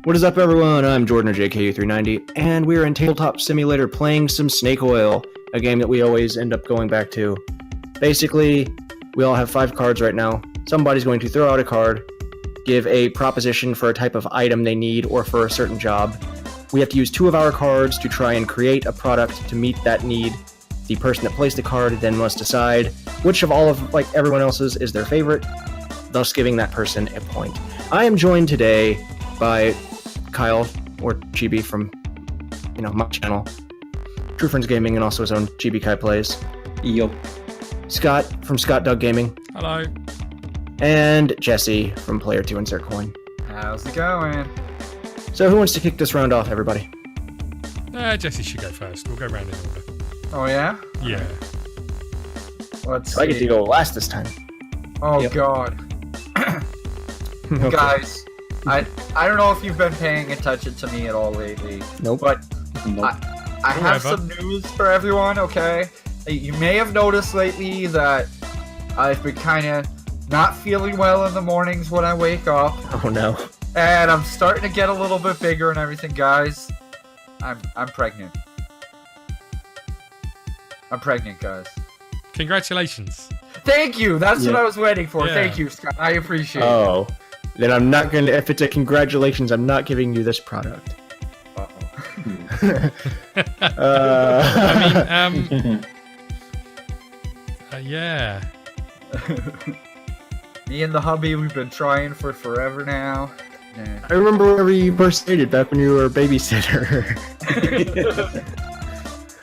What is up, everyone? I'm Jordan, or JKU390, and we're in Tabletop Simulator playing some Snake Oil, a game that we always end up going back to. Basically, we all have 5 cards right now. Somebody's going to throw out a card, give a proposition for a type of item they need or for a certain job. We have to use 2 of our cards to try and create a product to meet that need. The person that placed the card then must decide which of all of everyone else's is their favorite, thus giving that person a point. I am joined today by Kyle, or Chibi from, my channel, True Friends Gaming, and also his own Chibi Kai Plays. Yo. Scott from ScottDogGaming. Hello. And Jesse from Player 2 Insert Coin. How's it going? So who wants to kick this round off, everybody? Jesse should go first. We'll go round in order. Oh yeah? Yeah. Let's I get to go last this time. Oh Yep. God. Okay. Guys, I don't know if you've been paying attention to me at all lately. Nope. But Nope. I have Whatever. some news for everyone, okay? You may have noticed lately that I've been kind of not feeling well in the mornings when I wake up. Oh no. And I'm starting to get a little bit bigger and everything, guys. I'm pregnant. I'm pregnant, guys. Congratulations. Thank you! That's what Yeah. I was waiting for. Yeah. Thank you, Scott. I appreciate it. Oh. Then I'm not going to, if it's a congratulations, I'm not giving you this product. Uh-oh. Yeah. Me and the hubby, we've been trying for forever now. Yeah. I remember whenever you first stated back when you were a babysitter.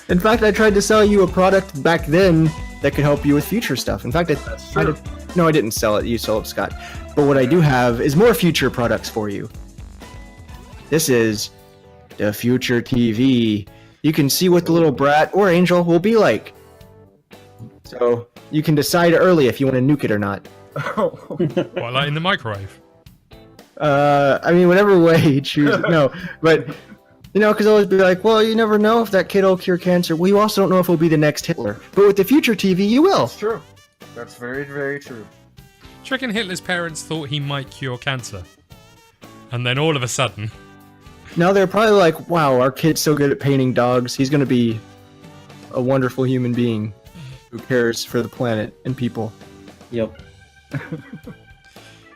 In fact, I tried to sell you a product back then that could help you with future stuff. In fact, That's true. No, I didn't sell it. You sold it, Scott. But what I do have is more future products for you. This is the future TV. You can see what the little brat or angel will be like. So you can decide early if you want to nuke it or not. What, like in the microwave? I mean, whatever way you choose. No, but because I always be like, well, you never know if that kid will cure cancer. Well, you also don't know if he'll be the next Hitler. But with the future TV, you will. That's true. That's very, very true. Do you reckon Hitler's parents thought he might cure cancer? And then all of a sudden... Now they're probably like, wow, our kid's so good at painting dogs. He's going to be a wonderful human being who cares for the planet and people. Yep. I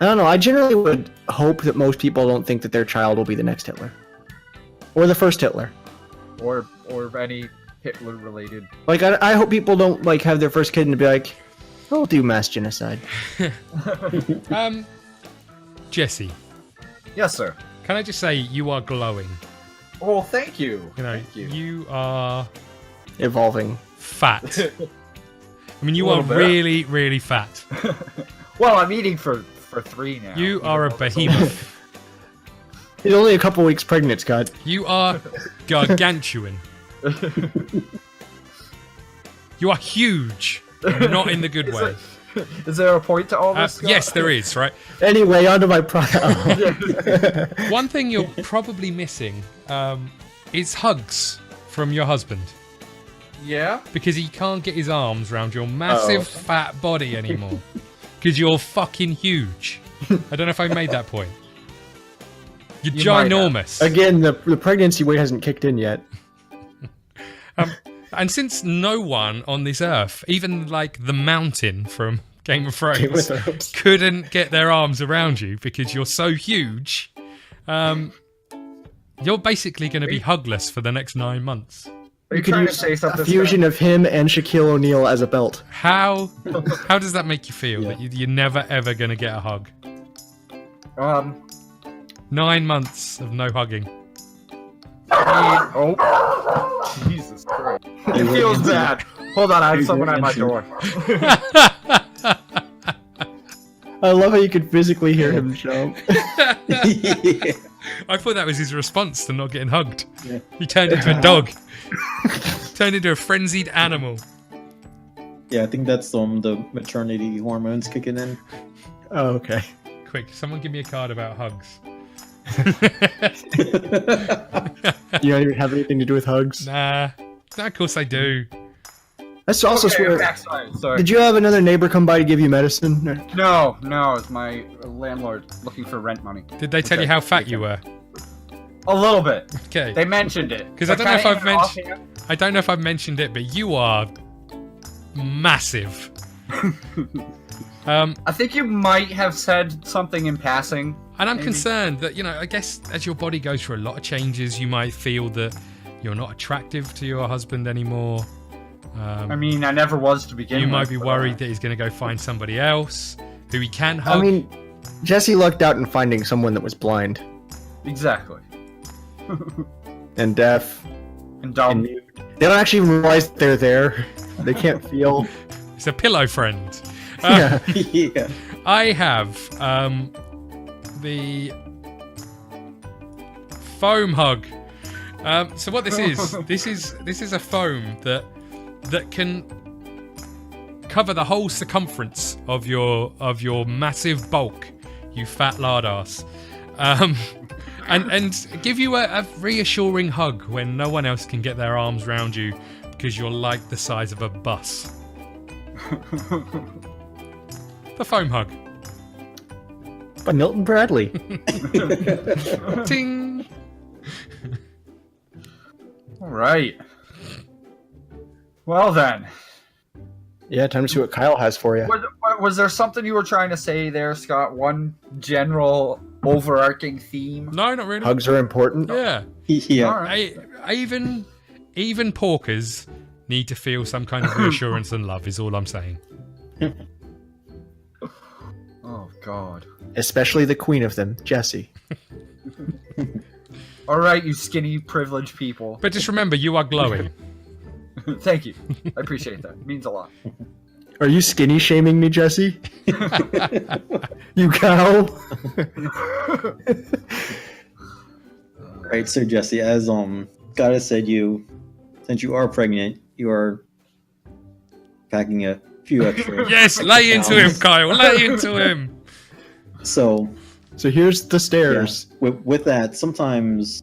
don't know. I generally would hope that most people don't think that their child will be the next Hitler. Or the first Hitler. Or any Hitler-related. Like, I hope people don't, have their first kid and be like, I'll do mass genocide. Jesse, Yes, sir. can I just say you are glowing? Oh, thank you. Thank you. You are Evolving. fat. I mean, you A are little bit. really, really fat. Well, I'm eating for 3 now. You are a behemoth. He's only a couple weeks pregnant, Scott. You are gargantuan. You are huge, not in the good way. Is there a point to all this? Scott? Yes, there is, right? Anyway, onto my product. One thing you're probably missing is hugs from your husband. Yeah? Because he can't get his arms around your massive fat body anymore. Because you're fucking huge. I don't know if I made that point. You're You might have. ginormous. Again, the pregnancy weight hasn't kicked in yet. And since no one on this earth, even the mountain from Game of Thrones, couldn't get their arms around you because you're so huge, you're basically going to be hugless for the next 9 months. Are you could trying to use say a something? fusion of him and Shaquille O'Neal as a belt. How does that make you feel that you're never ever going to get a hug? Scott? 9 months of no hugging. Oh. Jesus Christ. It feels bad. Hold on, I have someone at my door. I love how you could physically hear him jump. I thought that was his response to not getting hugged. Yeah. He turned into a dog. Turned into a frenzied animal. Yeah, I think that's the maternity hormones kicking in. Oh, okay. Quick, someone give me a card about hugs. You don't even have anything to do with hugs? Nah, of course I do. Let's also swear. Backside, sorry. Did you have another neighbor come by to give you medicine? No, it's my landlord looking for rent money. Did they tell you how fat you were? A little bit. Okay. They mentioned it. Because I don't know if I've mentioned it, but you are massive. I think you might have said something in passing. And I'm maybe. concerned that, I guess as your body goes through a lot of changes, you might feel that you're not attractive to your husband anymore. I mean, I never was to begin with. You might be worried that he's going to go find somebody else who he can hug. I mean, Jesse lucked out in finding someone that was blind. Exactly. And deaf. And dumb. And mute. They don't actually even realize they're there. They can't feel. It's a pillow friend. Yeah. Yeah. I have the foam hug. So what this is a foam that can cover the whole circumference of your massive bulk, you fat lard ass, and give you a reassuring hug when no one else can get their arms round you because you're like the size of a bus. The foam hug. By Milton Bradley. Ting. All right. Well then. Yeah, time to see what Kyle has for you. Was there something you were trying to say there, Scott? One general overarching theme? No, not really. Hugs are important. Yeah. Yeah. All right. Even porkers need to feel some kind of reassurance and love, is all I'm saying. Oh, God. Especially the queen of them, Jessie. All right, you skinny, privileged people. But just remember, you are glowing. Thank you. I appreciate that. It means a lot. Are you skinny shaming me, Jesse? You cow. Right, so Jesse, as Scott has said, since you are pregnant, you are packing a few extra. Yes, lay into him, Kyle. Lay into him. So here's the stairs. Yeah, with that, sometimes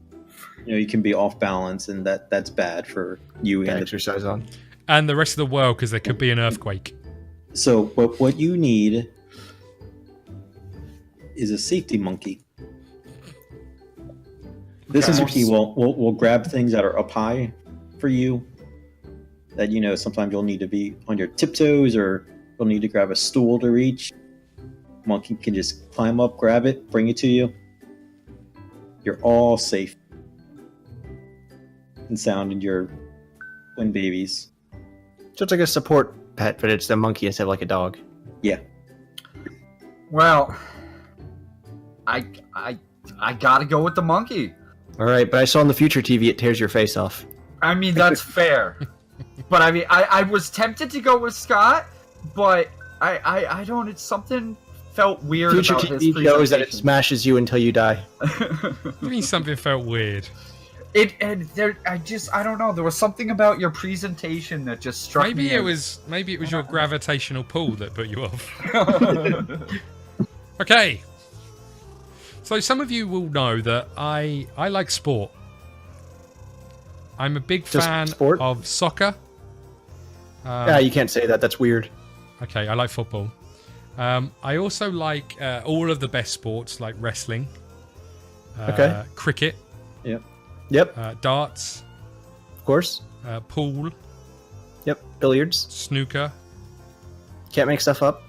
you can be off balance, and that's bad for you and Exercise on. And the rest of the world, because there could be an earthquake. So what you need is a safety monkey. This Okay. monkey will grab things that are up high for you. That sometimes you'll need to be on your tiptoes, or you'll need to grab a stool to reach. Monkey can just climb up, grab it, bring it to you. You're all safe and sound in your twin babies. So it's like a support pet, but it's the monkey instead of like a dog. Yeah. Well, I gotta go with the monkey. All right, but I saw on the future TV it tears your face off. I mean, that's fair. But I mean, I was tempted to go with Scott, but I don't. It's something felt weird Future about his TV shows that it presentation. smashes you until you die. What do you mean something felt weird? I don't know. There was something about your presentation that just struck me. Maybe it was your gravitational pull that put you off. Okay. So some of you will know that I like sport. I'm a big Just fan sport? of soccer. Yeah, you can't say that. That's weird. Okay, I like football. I also like all of the best sports, like wrestling, Okay. cricket, Yep, darts, of course. pool, Yep, billiards. snooker, Can't make stuff up.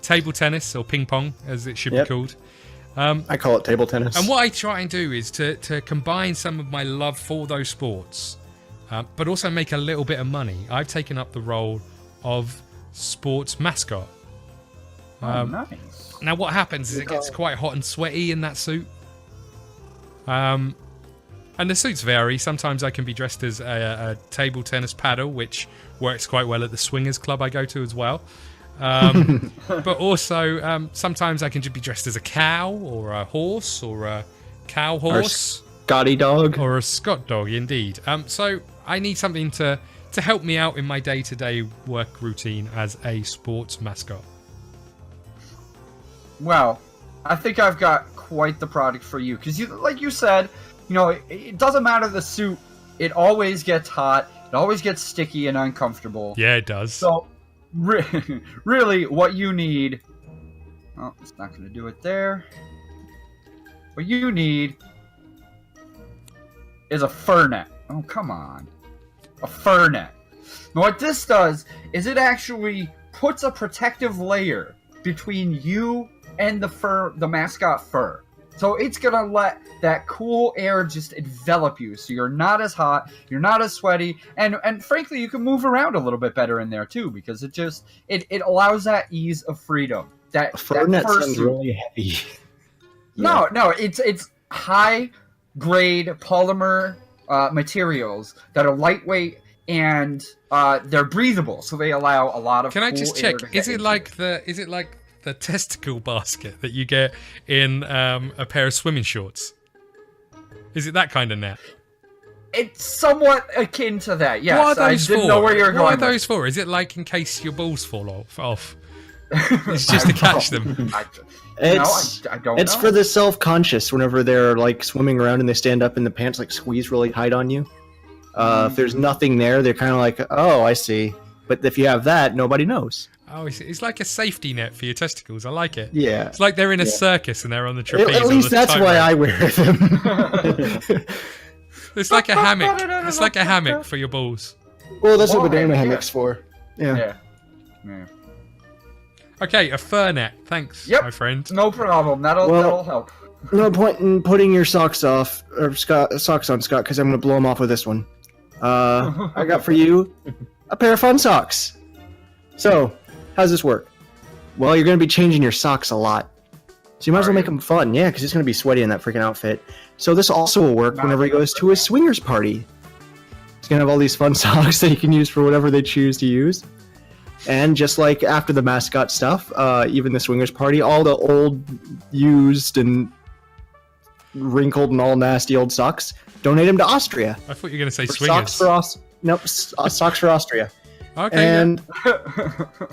table tennis, or ping pong, as it should Yep. be called. I call it table tennis. And what I try and do is to combine some of my love for those sports, but also make a little bit of money. I've taken up the role of sports mascot. Nice. Now, what happens is it gets quite hot and sweaty in that suit. And the suits vary. Sometimes I can be dressed as a table tennis paddle, which works quite well at the swingers club I go to as well. But also, sometimes I can just be dressed as a cow, or a horse, or a cow horse, Scotty dog. or a Scott dog, indeed. So I need something to help me out in my day-to-day work routine as a sports mascot. Well, I think I've got quite the product for you, because like you said, it doesn't matter the suit. It always gets hot. It always gets sticky and uncomfortable. Yeah, it does. So, really, what you need... Oh, it's not going to do it there. What you need is a fur net. Oh, come on. A fur net. Now, what this does is it actually puts a protective layer between you and the mascot fur. So it's gonna let that cool air just envelop you, so you're not as hot, you're not as sweaty, and frankly, you can move around a little bit better in there too, because it allows that ease of freedom. That Fur net sounds suit. really heavy. No, it's high grade polymer materials that are lightweight and they're breathable, so they allow a lot of. Can I cool just air check? to get Is it into. like the testicle basket that you get in a pair of swimming shorts? Is it that kind of net? It's somewhat akin to that. Yes, What are those I didn't for? know where you were going. What are with those for? Is it like in case your balls fall off? It's just to catch them. I don't It's know. for the self-conscious whenever they're like swimming around and they stand up and the pants like squeeze really tight on you. If there's nothing there, they're kind of like, oh, I see. But if you have that, nobody knows. Oh, it's like a safety net for your testicles. I like it. Yeah. It's like they're in a circus and they're on the trapeze. At least that's why I wear them. It's like a hammock. It's like a hammock for your balls. Well, that's what Why? banana hammock's for. Yeah. Yeah. Okay, a fur net. Thanks, Yep. my friend. No problem. That'll help. No point in putting your socks off, or socks on, Scott, because I'm going to blow them off with this one. I got for you a pair of fun socks. So, how's this work? Well, you're going to be changing your socks a lot. So you might as well make them fun. Yeah, because it's going to be sweaty in that freaking outfit. So this also will work whenever he goes to a swingers party. He's going to have all these fun socks that he can use for whatever they choose to use. And just like after the mascot stuff, even the swingers party, all the old, used, and wrinkled and all nasty old socks, donate them to Austria. I thought you were going to say For swingers. Socks for Austria. Okay. And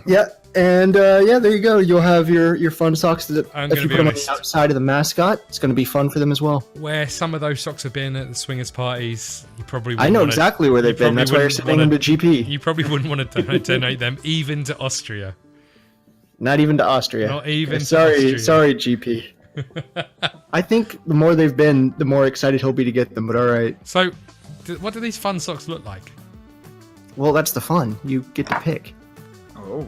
yeah, there you go. You'll have your fun socks that I'm if gonna you be put them on honest. the outside of the mascot, it's going to be fun for them as well. Where some of those socks have been at the swingers parties, you probably I wouldn't know wanna, exactly where they've been. probably That's why you're wouldn't sending them wanna- to GP. You probably wouldn't want to donate them even to Austria. Not even to Austria. Not even to Sorry, Austria. GP. I think the more they've been, the more excited he'll be to get them. But all right. So, what do these fun socks look like? Well, that's the fun. You get to pick. Oh.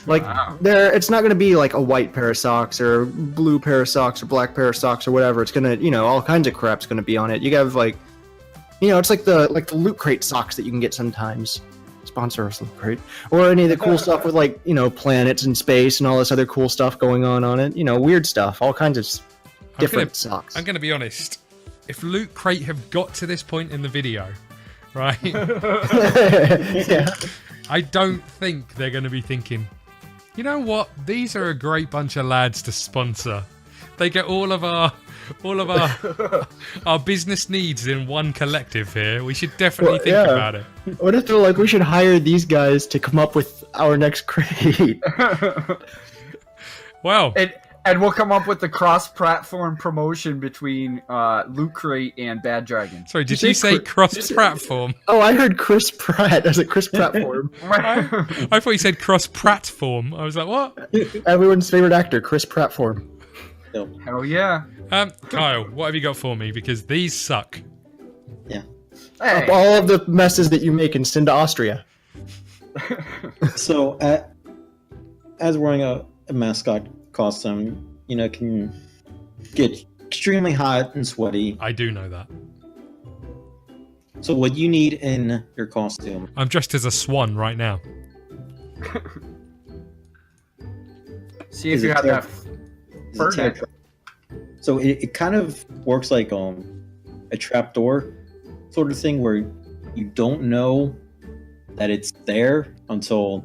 Like, Wow. it's not going to be like a white pair of socks or blue pair of socks or black pair of socks or whatever. It's going to, all kinds of crap's going to be on it. You have like, it's like the Loot Crate socks that you can get sometimes. Sponsor us, Loot Crate. Or any of the cool stuff with like, planets and space and all this other cool stuff going on it. Weird stuff. All kinds of different socks. I'm going to be honest. If Loot Crate have got to this point in the video, right? Yeah. I don't think they're going to be thinking, you know what? These are a great bunch of lads to sponsor. They get all of our our business needs in one collective here. We should definitely think about it. What if they're like, we should hire these guys to come up with our next crate? Well, And we'll come up with the cross-platform promotion between Loot Crate and Bad Dragon. sorry, did you say cross-platform? Oh, I heard Chris Pratt as a Chris Prattform. I thought you said cross-platform. I was like, what? Everyone's favorite actor, Chris Prattform. Hell yeah. Kyle, what have you got for me? Because these suck. Yeah. Hey. All of the messes that you make and send to Austria. So, as wearing a mascot costume, can get extremely hot and sweaty. I do know that. So, what you need in your costume I'm dressed as a swan right now. See if is you a have that is a fur tail net. trap. So it kind of works like a trapdoor sort of thing where you don't know that it's there until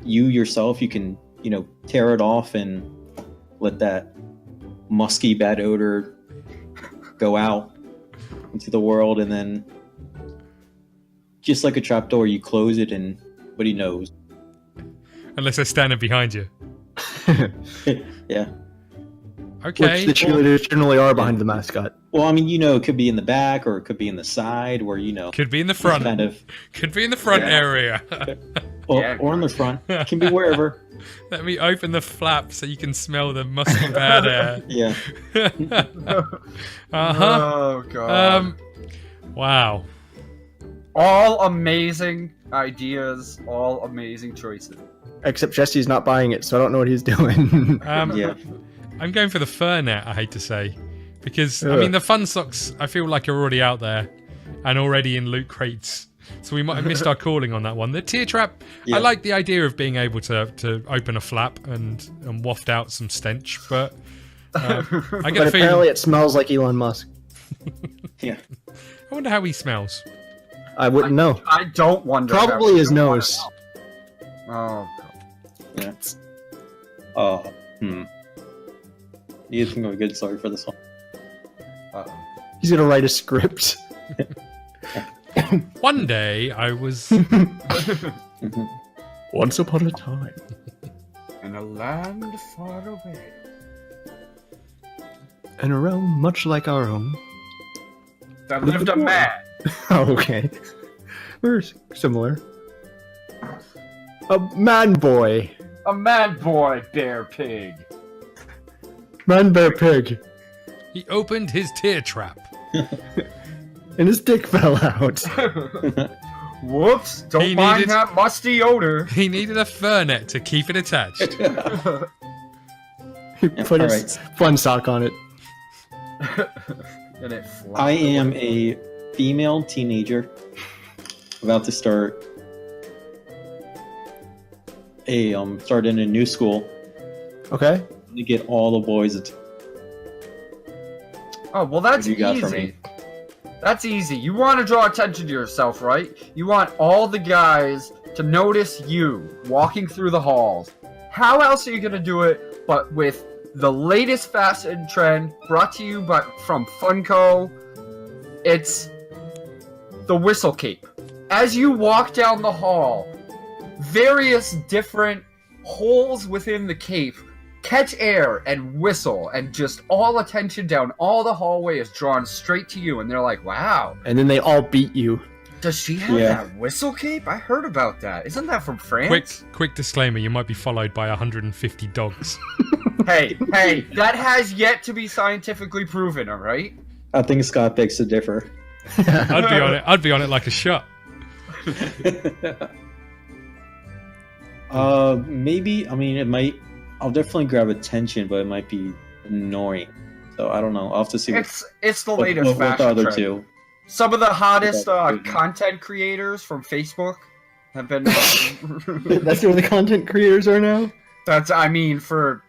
you yourself you can tear it off and let that musky bad odor go out into the world, and then just like a trapdoor you close it and nobody knows. Unless they're standing behind you. Yeah. Okay. Which the cheerleaders generally are behind the mascot. Well, I mean, it could be in the back or it could be in the side where, Could be in the front. kind of. Could be in the front Yeah. area. or on the front. It can be wherever. Let me open the flap so you can smell the musty bad air. Yeah. Oh god. Wow. All amazing ideas, all amazing choices. Except Jesse's not buying it, so I don't know what he's doing. Yeah. I'm going for the fur net, I hate to say. Because, I mean, the fun socks, I feel like are already out there and already in loot crates. So we might have missed our calling on that one. The tear trap, Yeah. I like the idea of being able to open a flap and waft out some stench, but I get But a apparently feeling... it smells like Elon Musk. Yeah. I wonder how he smells. I wouldn't know. I don't wonder. Probably how- his nose. Oh. Yeah. Oh. You think of a good story for this one? Uh-oh. He's gonna write a script. One day, I was... Once upon a time. In a land far away. In a realm much like our own. There lived a man. Oh, okay. We're similar. A man boy. A man boy bear pig. Man bear pig. He opened his tear trap. And his dick fell out. Whoops! Don't He mind needed- that musty odor. He needed a fur net to keep it attached. He put his fun sock on it. And it flopped. I am a female teenager about to start start in a new school Okay. to get all the boys. Oh, well, that's What do you got for easy. me? That's easy. You want to draw attention to yourself, right? You want all the guys to notice you walking through the halls. How else are you going to do it but with the latest fashion trend brought to you from Funko? It's the whistle cape. As you walk down the hall, various different holes within the cape catch air and whistle, and just all attention down all the hallway is drawn straight to you, and they're like, wow, And then they all beat you. does she have Yeah. that whistle cape? I heard about that. Isn't that from France? Quick disclaimer, you might be followed by 150 dogs. Hey, that has yet to be scientifically proven, alright? I think Scott begs to differ. I'd be on it like a shot. Maybe. I mean, it might. I'll definitely grab attention, but it might be annoying. So I don't know. I'll have to see. It's the latest what fashion the other trend. two. Some of the hottest Okay. content creators from Facebook have been. That's where the content creators are now? I mean, for,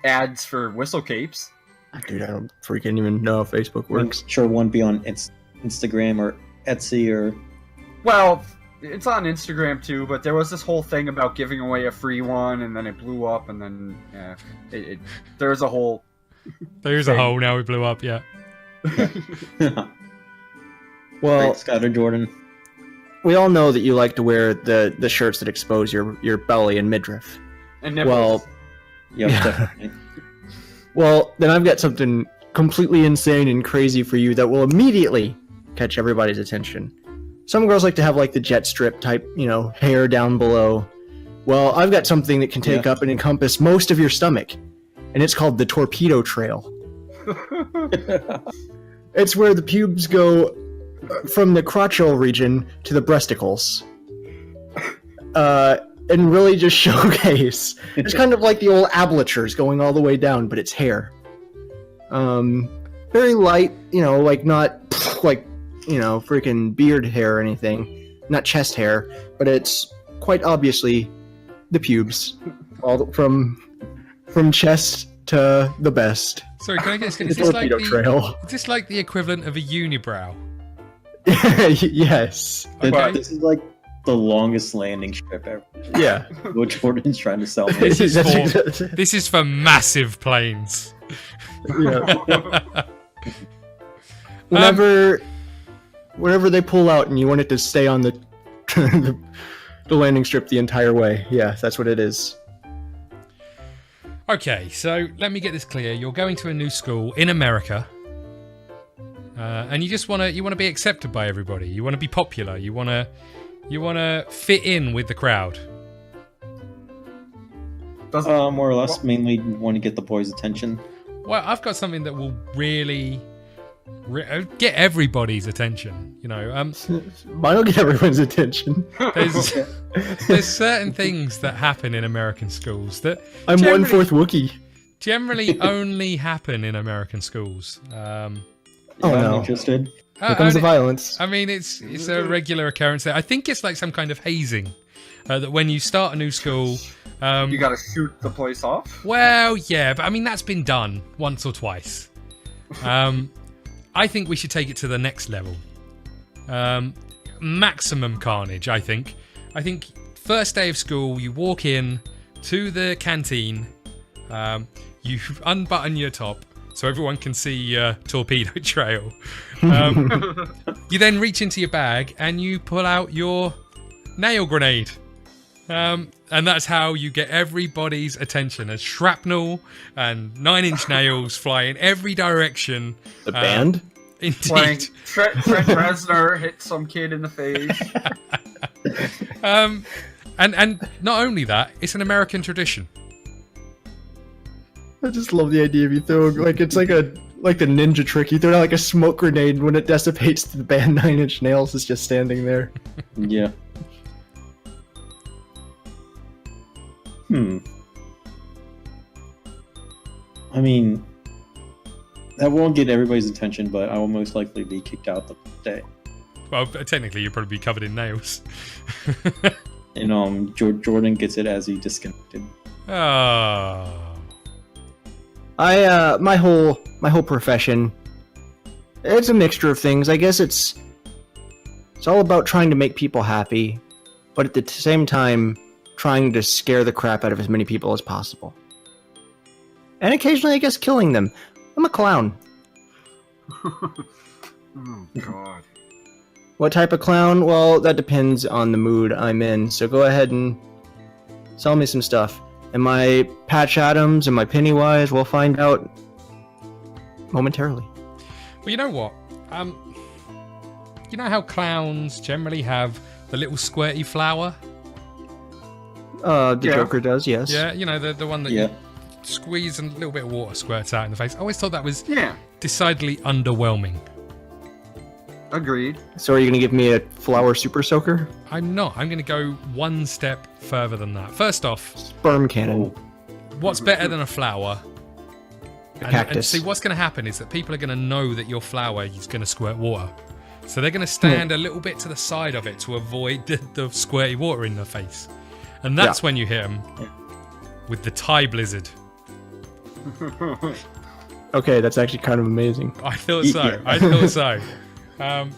ads for whistle capes. Dude, I don't freaking even know how Facebook I'm works. sure one be on Instagram or Etsy or. Well, it's on Instagram too, but there was this whole thing about giving away a free one, and then it blew up, and then, there's a whole... There's a hole now, it blew up, yeah. Well, Thanks, Scott or Jordan. we all know that you like to wear the shirts that expose your belly and midriff. And nipples. Well, Yep, Yeah. definitely. well, then I've got something completely insane and crazy for you that will immediately catch everybody's attention. Some girls like to have like the jet strip type, hair down below. Well, I've got something that can take up and encompass most of your stomach, and it's called the torpedo trail. It's where the pubes go from the crotchal region to the breasticles. And really just showcase. It's kind of like the old ablatures going all the way down, but it's hair. Very light, like not like, freaking beard hair or anything. Not chest hair, but it's quite obviously the pubes. All from chest to the best. Sorry, can I get The torpedo trail. is this like the equivalent of a unibrow? Yes. Okay. This is like the longest landing strip ever. Yeah. What Jordan's trying to sell me. This is That's- for this is for massive planes. yeah. Whenever they pull out and you want it to stay on the the landing strip the entire way. Yeah, that's what it is. Okay, so let me get this clear. You're going to a new school in America, and you just want to be accepted by everybody. You want to be popular. You want to You want to fit in with the crowd. More or less, mainly want to get the boys' attention. Well, I've got something that will really get everybody's attention. You know, Mine will get everyone's attention. there's certain things that happen in American schools that I'm 1/4 Wookiee. generally only happen in American schools. I'm no. interested. Here comes the violence. I mean, it's a regular occurrence there. I think it's like some kind of hazing. That when you start a new school... you gotta shoot the place off? Well, yeah, but I mean, that's been done once or twice. I think we should take it to the next level. Maximum carnage, I think. I think first day of school, you walk in to the canteen, you unbutton your top so everyone can see your torpedo trail. You then reach into your bag and you pull out your nail grenade. And that's how you get everybody's attention as shrapnel and 9-inch nails fly in every direction. The band? Indeed. Trent Reznor hit some kid in the face. And not only that, it's an American tradition. I just love the idea of you throwing, like, it's like the ninja trick. You throw out like a smoke grenade, and when it dissipates, the band 9-inch nails is just standing there. Yeah. I mean, that won't get everybody's attention, but I will most likely be kicked out the day. Well, technically, you'll probably be covered in nails. And Jordan gets it as he disconnected. Oh. My whole profession, it's a mixture of things. I guess it's all about trying to make people happy, but at the same time, trying to scare the crap out of as many people as possible. And occasionally, I guess, killing them. I'm a clown. Oh, God. What type of clown? Well, that depends on the mood I'm in, so go ahead and sell me some stuff. Am I Patch Adams? Am I Pennywise? We'll find out momentarily. Well, you know what? You know how clowns generally have the little squirty flower? The Joker does, yes. Yeah, you know, the one that you squeeze and a little bit of water squirts out in the face. I always thought that was decidedly underwhelming. Agreed. So are you going to give me a flower super soaker? I'm not. I'm going to go one step further than that. First off... Sperm cannon. What's better than a flower? A cactus. And see, what's going to happen is that people are going to know that your flower is going to squirt water. So they're going to stand a little bit to the side of it to avoid the squirty water in their face. And that's when you hit them with the Thai blizzard. Okay, that's actually kind of amazing. I thought so. I thought so.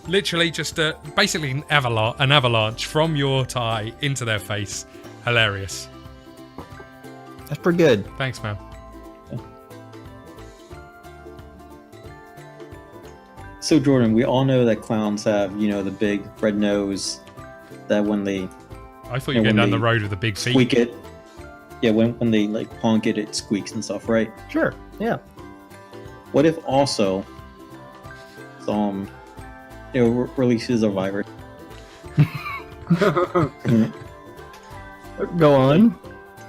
Literally just basically an avalanche from your tie into their face. Hilarious. That's pretty good. Thanks, man. So, Jordan, we all know that clowns have, the big red nose that when they... I thought you were going down the road with the big feet. Squeak it. Yeah, when they, honk it, it squeaks and stuff, right? Sure, yeah. What if also... it releases a virus. Go on.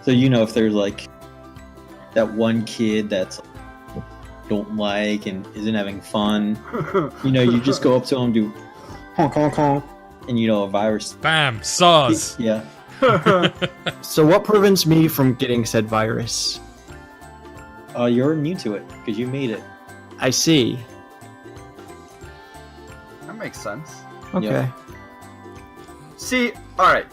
So if there's that one kid that's don't like and isn't having fun, you just go up to him, do honk honk honk, and a virus. Bam, SARS. Yeah. So what prevents me from getting said virus? You're immune to it because you made it. I see. Makes sense. Okay. Yeah. See, alright.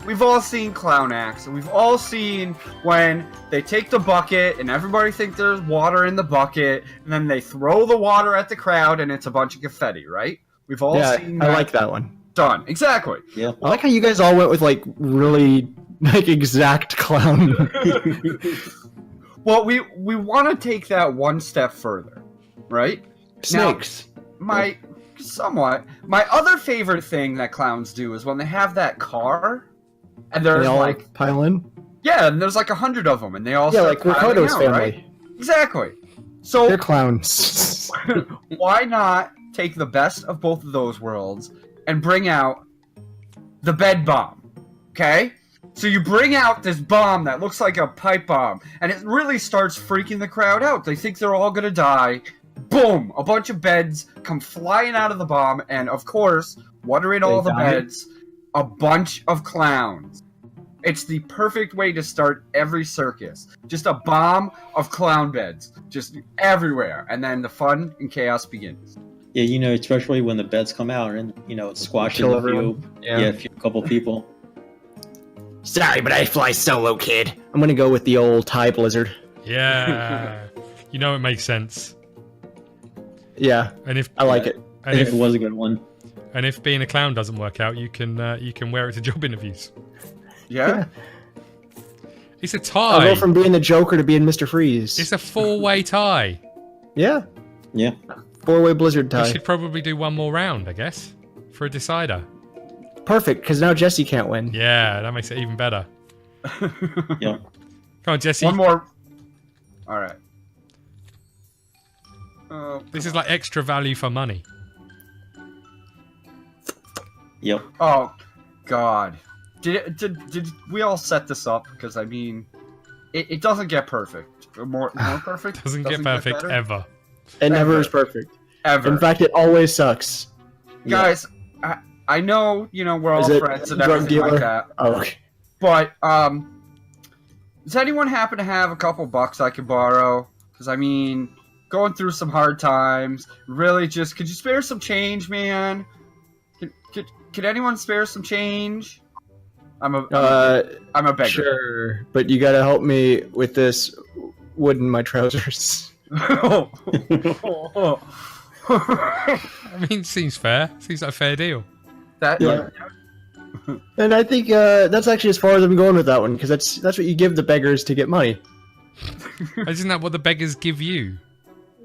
We've all seen clown acts, and we've all seen when they take the bucket and everybody thinks there's water in the bucket, and then they throw the water at the crowd and it's a bunch of confetti, right? We've all seen that. I like that one. Done. Exactly. Yeah. I like how you guys all went with really exact clown. Well, we want to take that one step further, right? Snakes. Now, somewhat. My other favorite thing that clowns do is when they have that car, and there's they all pile in. Yeah, and there's 100 of them, and they all start Ricardo's out, family. Right? Exactly. So they're clowns. Why not take the best of both of those worlds and bring out the bed bomb. Okay? So you bring out this bomb that looks like a pipe bomb, and it really starts freaking the crowd out. They think they're all gonna die. Boom! A bunch of beds come flying out of the bomb, and of course, what are in all the beds? A bunch of clowns. It's the perfect way to start every circus. Just a bomb of clown beds, just everywhere, and then the fun and chaos begins. Yeah, you know, especially when the beds come out and, you know, it squashes a few, a couple people. Sorry, but I fly solo, kid. I'm gonna go with the old TIE Blizzard. Yeah. You know it makes sense. Yeah, And if I like it. and It if, was a good one. and if being a clown doesn't work out, you can wear it to job interviews. Yeah? It's a I'll tie. go from being the Joker to being Mr. Freeze. It's a 4-way tie. Yeah, Yeah. 4-way Blizzard We tie. should probably do one more round, I guess, for a decider. Perfect, because now Jesse can't win. Yeah, that makes it even better. Yeah. Come on, Jesse. One more. Alright. This is like extra value for money. Yep. Oh, God. Did we all set this up? Because, I mean, it doesn't get perfect. More perfect? Doesn't get perfect better? ever. It never Ever. is perfect. Ever. In fact, it always sucks. Guys, I know, you know, we're all Is it friends and drug everything like dealer? that. Oh, okay. But, does anyone happen to have a couple bucks I could borrow? Because, I mean, going through some hard times. Really just, could you spare some change, man? Could anyone spare some change? I'm a beggar. Sure, but you gotta help me with this wood in my trousers. I mean, seems fair. Seems like a fair deal. That, Yeah. And I think that's actually as far as I'm going with that one, because that's what you give the beggars to get money. Isn't that what the beggars give you?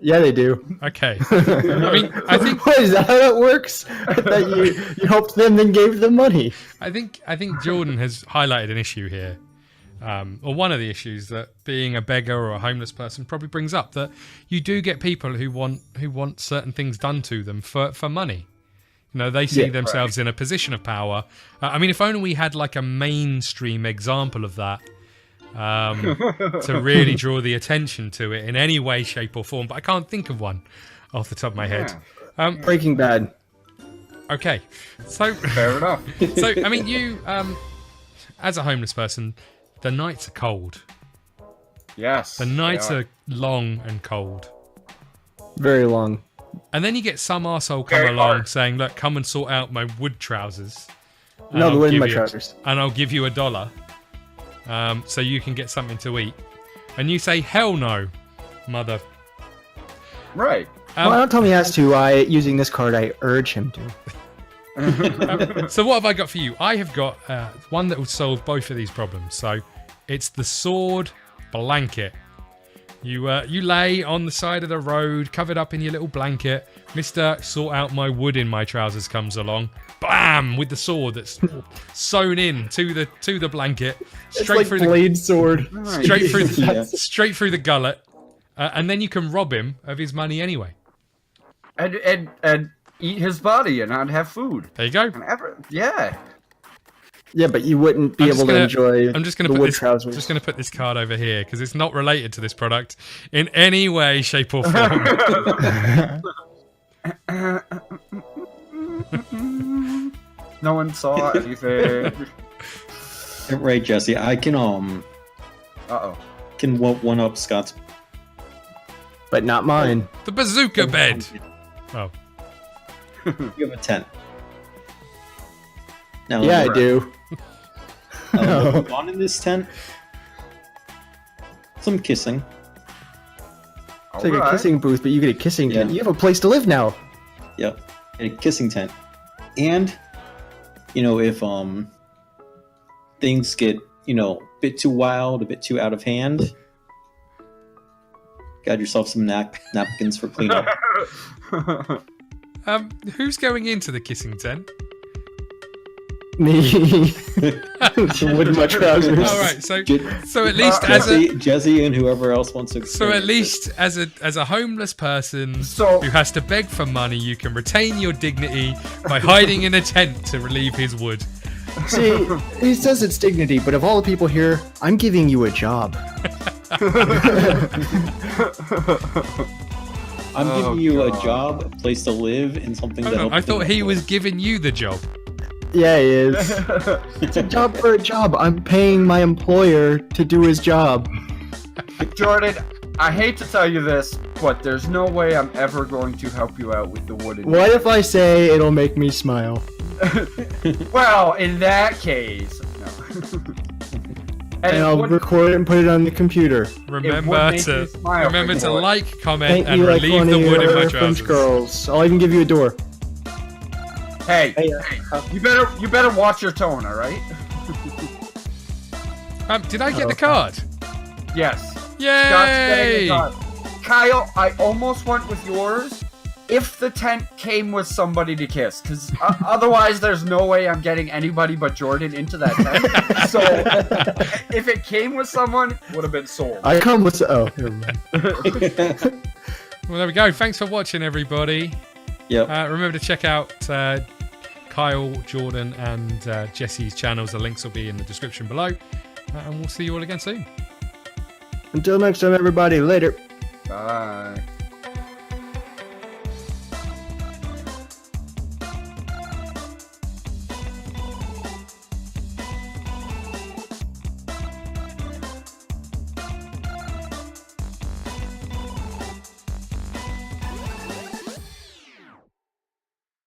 Yeah, they do. Okay. I mean, I think What, is that how that works? I thought you helped them, then gave them money. I think Jordan has highlighted an issue here, or one of the issues that being a beggar or a homeless person probably brings up, that you do get people who want certain things done to them for money. You know, they see themselves in a position of power. I mean, if only we had like a mainstream example of that to really draw the attention to it in any way, shape, or form. But I can't think of one off the top of my head. Breaking Bad. Okay, so Fair enough. so I mean, you as a homeless person, the nights are cold. Yes. The nights they are long and cold. Very long. And then you get some arsehole come Very along hard. saying, look, come and sort out my wood trousers. And No, the I'll wood in give my you- trousers. And I'll give you $1 so you can get something to eat. And you say, hell no, mother. Right. Well, don't tell me he has to. Using this card, I urge him to. So what have I got for you? I have got one that will solve both of these problems. So it's the sword blanket. You lay on the side of the road, covered up in your little blanket. Mr. Sort out my wood in my trousers comes along. Bam! With the sword that's sewn in to the blanket, straight through blade sword. straight through the, Yeah. straight through the gullet, and then you can rob him of his money anyway. And eat his body and not have food. There you go. Yeah. Yeah, but you wouldn't be I'm able just to gonna- enjoy I'm just going the to put wood this. trousers. Just going to put this card over here because it's not related to this product in any way, shape, or form. No one saw anything. Right, Jesse. I can Uh-oh. one up Scott's. But not mine. The bazooka bed. Oh, You have a tent. Now, Yeah, I do. What's on in this tent? Some kissing. It's like a Alright. kissing booth, but you get a kissing tent. Yeah. You have a place to live now. Yep, a kissing tent. And if things get a bit too wild, a bit too out of hand, got yourself some napkins for cleanup. who's going into the kissing tent? Me. The wood in my trousers. All right, so at least Jesse and whoever else wants to. So at least as a homeless person So- who has to beg for money, you can retain your dignity by hiding in a tent to relieve his wood. See, he says it's dignity, but of all the people here, I'm giving you a job. I'm giving you a job, a place to live, and something that. I thought he was giving you the job. Yeah, he is. It's a job for a job. I'm paying my employer to do his job. Jordan, I hate to tell you this, but there's no way I'm ever going to help you out with the wooden. What if I say it'll make me smile? Well, in that case, no. And I'll record it and put it on the computer. Remember to like, comment, Paint and me like relieve one the of wood in my your trousers. French girls. I'll even give you a door. Hey, you better watch your tone, all right? Did I get the card? Yes. Yay! Scott's getting a card. Kyle, I almost went with yours if the tent came with somebody to kiss, because otherwise there's no way I'm getting anybody but Jordan into that tent. So if it came with someone, it would have been sold. I come with... Oh, never mind. Well, there we go. Thanks for watching, everybody. Yep. Remember to check out Kyle, Jordan, and Jesse's channels. The links will be in the description below. And we'll see you all again soon. Until next time, everybody. Later. Bye.